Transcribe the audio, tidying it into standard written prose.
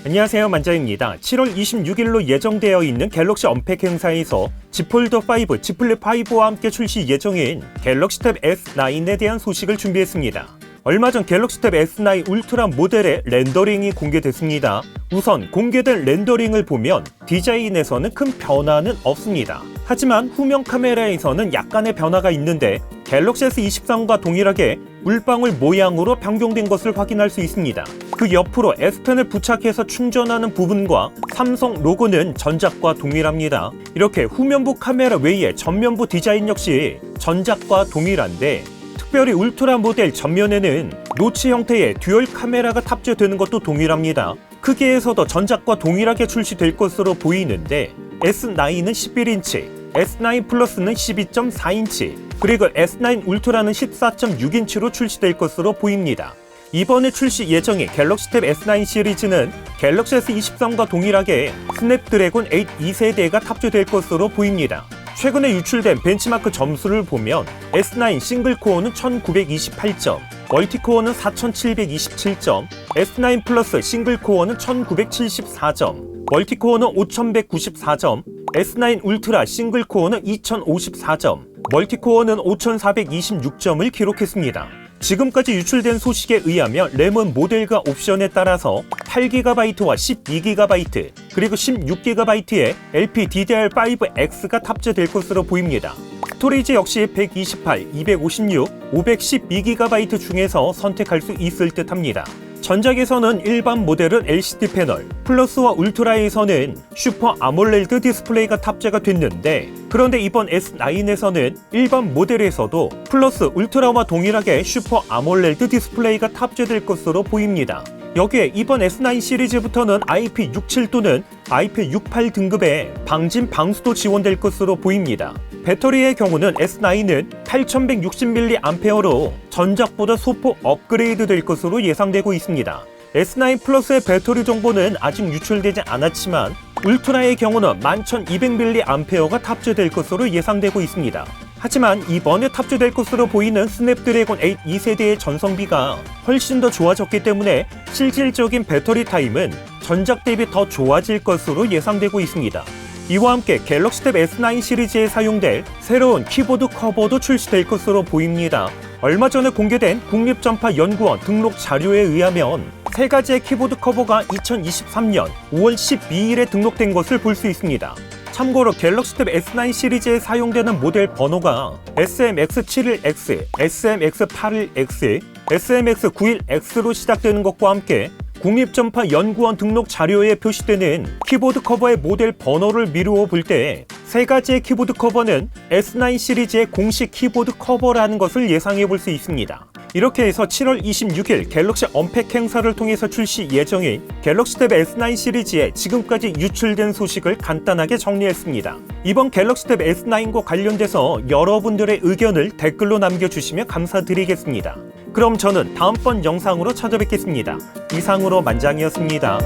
안녕하세요, 만자입니다. 7월 26일로 예정되어 있는 갤럭시 언팩 행사에서 Z 폴드 5, Z 플립 5와 함께 출시 예정인 갤럭시 탭 S9에 대한 소식을 준비했습니다. 얼마 전 갤럭시 탭 S9 울트라 모델의 렌더링이 공개됐습니다. 우선 공개된 렌더링을 보면 디자인에서는 큰 변화는 없습니다. 하지만 후면 카메라에서는 약간의 변화가 있는데 갤럭시 S23과 동일하게 물방울 모양으로 변경된 것을 확인할 수 있습니다. 그 옆으로 S펜을 부착해서 충전하는 부분과 삼성 로고는 전작과 동일합니다. 이렇게 후면부 카메라 외에 전면부 디자인 역시 전작과 동일한데 특별히 울트라 모델 전면에는 노치 형태의 듀얼 카메라가 탑재되는 것도 동일합니다. 크기에서도 전작과 동일하게 출시될 것으로 보이는데 S9은 11인치, S9 플러스는 12.4인치, 그리고 S9 울트라는 14.6인치로 출시될 것으로 보입니다. 이번에 출시 예정인 갤럭시 탭 S9 시리즈는 갤럭시 S23과 동일하게 스냅드래곤 8 2세대가 탑재될 것으로 보입니다. 최근에 유출된 벤치마크 점수를 보면 S9 싱글코어는 1928점, 멀티코어는 4727점, S9 플러스 싱글코어는 1974점, 멀티코어는 5194점, S9 울트라 싱글코어는 2054점, 멀티코어는 5426점을 기록했습니다. 지금까지 유출된 소식에 의하면 램은 모델과 옵션에 따라서 8GB와 12GB 그리고 16GB의 LPDDR5X가 탑재될 것으로 보입니다. 스토리지 역시 128, 256, 512GB 중에서 선택할 수 있을 듯 합니다. 전작에서는 일반 모델은 LCD 패널, 플러스와 울트라에서는 슈퍼 아몰레드 디스플레이가 탑재가 됐는데 그런데 이번 S9에서는 일반 모델에서도 플러스 울트라와 동일하게 슈퍼 아몰레드 디스플레이가 탑재될 것으로 보입니다. 여기에 이번 S9 시리즈부터는 IP67 또는 IP68 등급의 방진 방수도 지원될 것으로 보입니다. 배터리의 경우는 S9은 8160mAh로 전작보다 소폭 업그레이드 될 것으로 예상되고 있습니다. S9 플러스의 배터리 정보는 아직 유출되지 않았지만 울트라의 경우는 11200mAh가 탑재될 것으로 예상되고 있습니다. 하지만 이번에 탑재될 것으로 보이는 스냅드래곤 8 2세대의 전성비가 훨씬 더 좋아졌기 때문에 실질적인 배터리 타임은 전작 대비 더 좋아질 것으로 예상되고 있습니다. 이와 함께 갤럭시 탭 S9 시리즈에 사용될 새로운 키보드 커버도 출시될 것으로 보입니다. 얼마 전에 공개된 국립전파연구원 등록 자료에 의하면 세 가지의 키보드 커버가 2023년 5월 12일에 등록된 것을 볼 수 있습니다. 참고로 갤럭시 탭 S9 시리즈에 사용되는 모델 번호가 SMX71X, SMX81X, SMX91X로 시작되는 것과 함께 국립전파연구원 등록 자료에 표시되는 키보드 커버의 모델 번호를 미루어 볼 때 세 가지의 키보드 커버는 S9 시리즈의 공식 키보드 커버라는 것을 예상해 볼 수 있습니다. 이렇게 해서 7월 26일 갤럭시 언팩 행사를 통해서 출시 예정인 갤럭시 탭 S9 시리즈의 지금까지 유출된 소식을 간단하게 정리했습니다. 이번 갤럭시 탭 S9과 관련돼서 여러분들의 의견을 댓글로 남겨주시면 감사드리겠습니다. 그럼 저는 다음번 영상으로 찾아뵙겠습니다. 이상으로 만장이었습니다.